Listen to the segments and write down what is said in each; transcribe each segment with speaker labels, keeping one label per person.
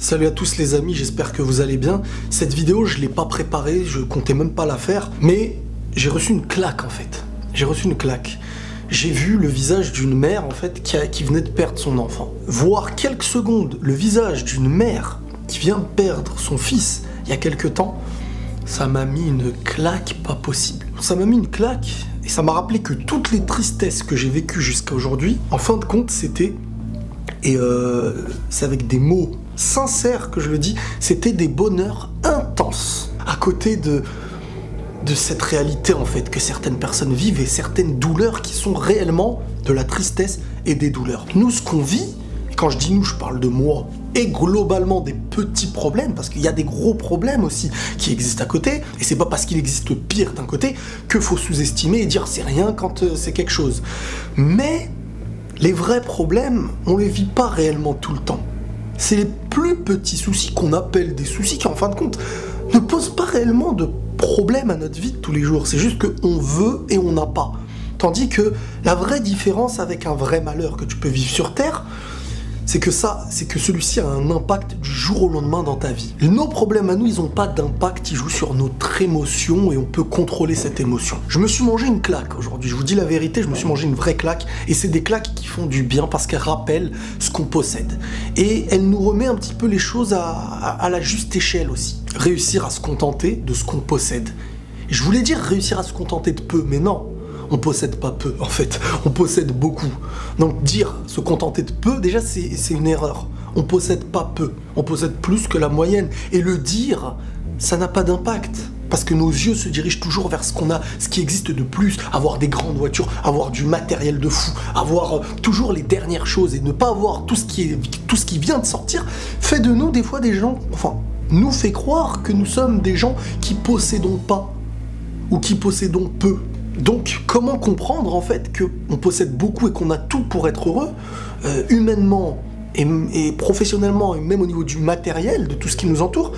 Speaker 1: Salut à tous les amis, j'espère que vous allez bien. Cette vidéo, je l'ai pas préparée, je comptais même pas la faire, mais j'ai reçu une claque en fait. J'ai reçu une claque. J'ai vu le visage d'une mère en fait qui venait de perdre son enfant. Voir quelques secondes le visage d'une mère qui vient de perdre son fils il y a quelques temps, ça m'a mis une claque pas possible. Ça m'a mis une claque et ça m'a rappelé que toutes les tristesses que j'ai vécues jusqu'à aujourd'hui, en fin de compte, c'était... Et c'est avec des mots sincères que je le dis, c'était des bonheurs intenses. À côté de cette réalité en fait que certaines personnes vivent et certaines douleurs qui sont réellement de la tristesse et des douleurs. Nous, ce qu'on vit, et quand je dis nous, je parle de moi, et globalement des petits problèmes, parce qu'il y a des gros problèmes aussi qui existent à côté, et c'est pas parce qu'il existe pire d'un côté que faut sous-estimer et dire c'est rien quand c'est quelque chose. Mais les vrais problèmes, on les vit pas réellement tout le temps. C'est les plus petits soucis qu'on appelle des soucis qui, en fin de compte, ne posent pas réellement de problème à notre vie de tous les jours. C'est juste qu'on veut et on n'a pas. Tandis que la vraie différence avec un vrai malheur que tu peux vivre sur Terre, c'est que celui-ci a un impact du jour au lendemain dans ta vie. Nos problèmes à nous, ils n'ont pas d'impact, ils jouent sur notre émotion et on peut contrôler cette émotion. Je me suis mangé une claque aujourd'hui, je vous dis la vérité, je me suis mangé une vraie claque et c'est des claques qui font du bien parce qu'elles rappellent ce qu'on possède. Et elle nous remet un petit peu les choses à la juste échelle aussi. Réussir à se contenter de ce qu'on possède. Et je voulais dire réussir à se contenter de peu, mais non. On possède pas peu, en fait, on possède beaucoup. Donc dire se contenter de peu, déjà c'est une erreur. On possède pas peu, on possède plus que la moyenne. Et le dire, ça n'a pas d'impact. Parce que nos yeux se dirigent toujours vers ce qu'on a, ce qui existe de plus. Avoir des grandes voitures, avoir du matériel de fou, avoir toujours les dernières choses et ne pas avoir tout ce qui vient de sortir, fait de nous des fois des gens, enfin, nous fait croire que nous sommes des gens qui possédons pas ou qui possédons peu. Donc, comment comprendre en fait qu'on possède beaucoup et qu'on a tout pour être heureux, humainement et professionnellement, et même au niveau du matériel, de tout ce qui nous entoure?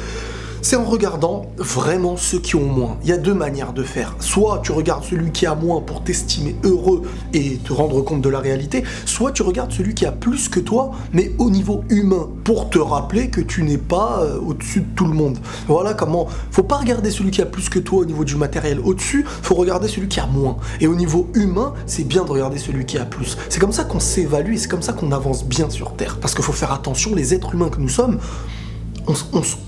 Speaker 1: C'est en regardant vraiment ceux qui ont moins. Il y a deux manières de faire. Soit tu regardes celui qui a moins pour t'estimer heureux et te rendre compte de la réalité, soit tu regardes celui qui a plus que toi, mais au niveau humain, pour te rappeler que tu n'es pas au-dessus de tout le monde. Voilà comment... Faut pas regarder celui qui a plus que toi au niveau du matériel au-dessus, faut regarder celui qui a moins. Et au niveau humain, c'est bien de regarder celui qui a plus. C'est comme ça qu'on s'évalue et c'est comme ça qu'on avance bien sur Terre. Parce qu'il faut faire attention, les êtres humains que nous sommes,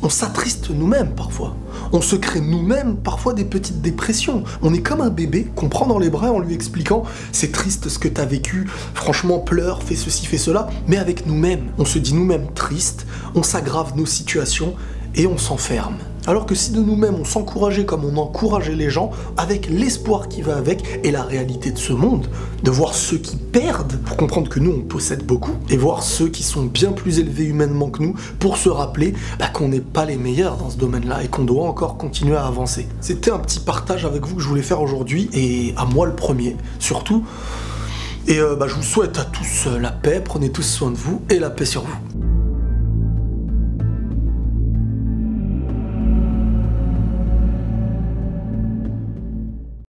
Speaker 1: on s'attriste nous-mêmes parfois. On se crée nous-mêmes parfois des petites dépressions. On est comme un bébé qu'on prend dans les bras en lui expliquant « c'est triste ce que t'as vécu, franchement pleure, fais ceci, fais cela », mais avec nous-mêmes. On se dit nous-mêmes tristes, on s'aggrave nos situations et on s'enferme. Alors que si de nous-mêmes on s'encourageait comme on encourageait les gens, avec l'espoir qui va avec et la réalité de ce monde, de voir ceux qui perdent pour comprendre que nous on possède beaucoup, et voir ceux qui sont bien plus élevés humainement que nous pour se rappeler qu'on n'est pas les meilleurs dans ce domaine-là et qu'on doit encore continuer à avancer. C'était un petit partage avec vous que je voulais faire aujourd'hui et à moi le premier surtout. Et je vous souhaite à tous la paix, prenez tous soin de vous et la paix sur vous.